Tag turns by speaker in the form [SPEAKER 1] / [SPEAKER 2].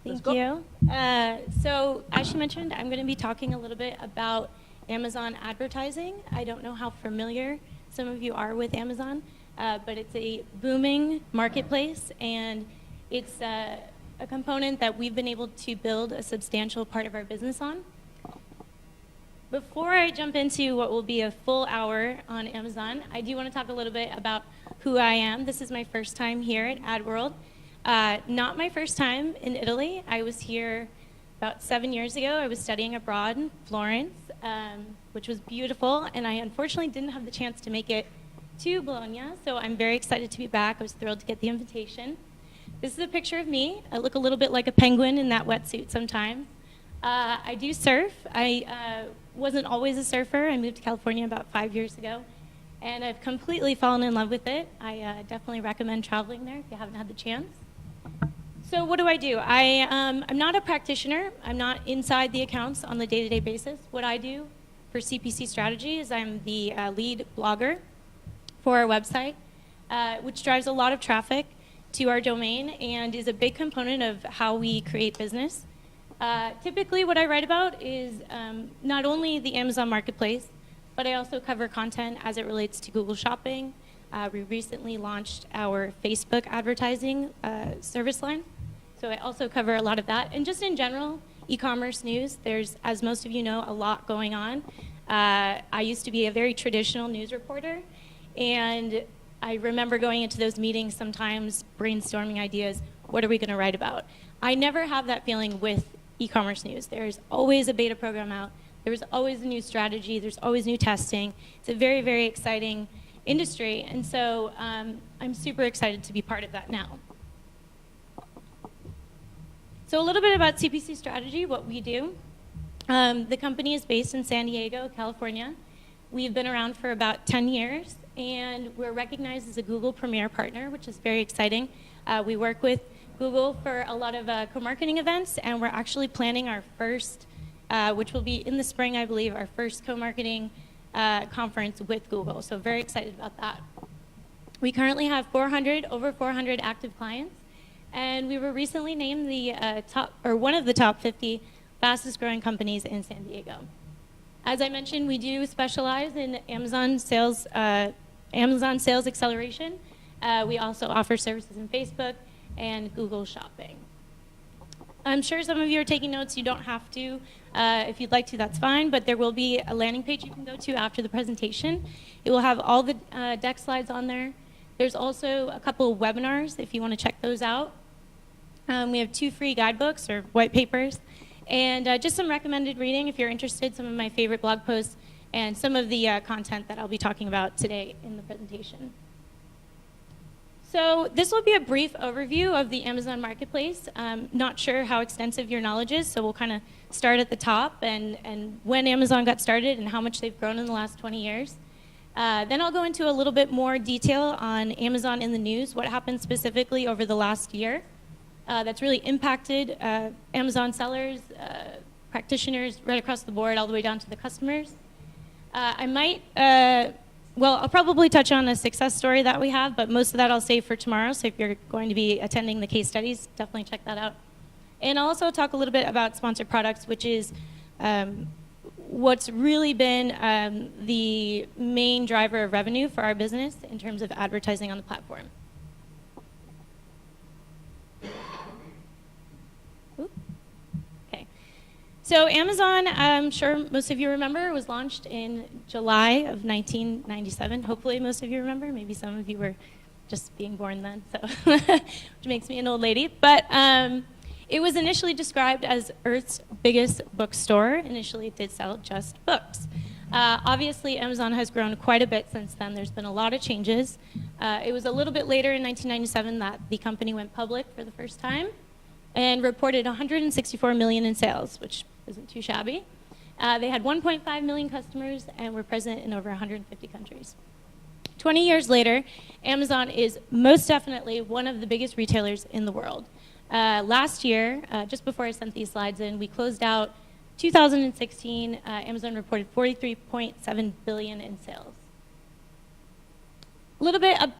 [SPEAKER 1] Thank you. So as you mentioned, I'm going to be talking a little bit about Amazon advertising. I don't know how familiar some of you are with Amazon, but it's a booming marketplace, and it's a component that we've been able to build a substantial part of our business on. Before I jump into what will be a full hour on Amazon, I do want to talk a little bit about who I am. This is my first time here at AdWorld. Not my first time in Italy. I was here about 7 years ago. I was studying abroad in Florence, which was beautiful, and I unfortunately didn't have the chance to make it to Bologna, so I'm very excited to be back. I was thrilled to get the invitation. This is a picture of me. I look a little bit like a penguin in that wetsuit sometimes. I do surf. I wasn't always a surfer. I moved to California about 5 years ago, and I've completely fallen in love with it. I definitely recommend traveling there if you haven't had the chance. So what do? I'm not a practitioner. I'm not inside the accounts on the day-to-day basis. What I do for CPC strategy is I'm the lead blogger for our website, which drives a lot of traffic to our domain and is a big component of how we create business. Typically what I write about is not only the Amazon Marketplace, but I also cover content as it relates to Google Shopping. We recently launched our Facebook advertising service line. So I also cover a lot of that. And just in general, e-commerce news, there's, as most of you know, a lot going on. I used to be a very traditional news reporter, and I remember going into those meetings sometimes brainstorming ideas, what are we going to write about? I never have that feeling with e-commerce news. There's always a beta program out. There's always a new strategy. There's always new testing. It's a very, very exciting industry, and so I'm super excited to be part of that now. So a little bit about CPC strategy, what we do. The company is based in San Diego, California. We've been around for about 10 years, and we're recognized as a Google Premier Partner, which is very exciting. We work with Google for a lot of co-marketing events, and we're actually planning our first, which will be in the spring, I believe, our first co-marketing conference with Google. So very excited about that. We currently have over 400 active clients, and we were recently named the one of the top 50 fastest growing companies in San Diego. As I mentioned, we do specialize in Amazon sales acceleration. We also offer services in Facebook and Google Shopping. I'm sure some of you are taking notes. You don't have to. If you'd like to, that's fine, but there will be a landing page you can go to after the presentation. It will have all the deck slides on there. There's also a couple of webinars if you want to check those out. We have 2 free guidebooks or white papers, and just some recommended reading if you're interested, some of my favorite blog posts, and some of the content that I'll be talking about today in the presentation. So this will be a brief overview of the Amazon Marketplace. Not sure how extensive your knowledge is, so we'll kind of start at the top and when Amazon got started and how much they've grown in the last 20 years. Then I'll go into a little bit more detail on Amazon in the news, what happened specifically over the last year that's really impacted Amazon sellers, practitioners right across the board, all the way down to the customers. I'll probably touch on a success story that we have, but most of that I'll save for tomorrow, so if you're going to be attending the case studies, definitely check that out. And I'll also talk a little bit about sponsored products, which is what's really been the main driver of revenue for our business in terms of advertising on the platform. So Amazon, I'm sure most of you remember, was launched in July of 1997. Hopefully most of you remember. Maybe some of you were just being born then, so which makes me an old lady. But it was initially described as Earth's biggest bookstore. Initially, it did sell just books. Obviously, Amazon has grown quite a bit since then. There's been a lot of changes. It was a little bit later in 1997 that the company went public for the first time and reported 164 million in sales, which isn't too shabby. They had 1.5 million customers and were present in over 150 countries. 20 years later, Amazon is most definitely one of the biggest retailers in the world. Last year, just before I sent these slides in, we closed out 2016. Amazon reported 43.7 billion in sales. A little bit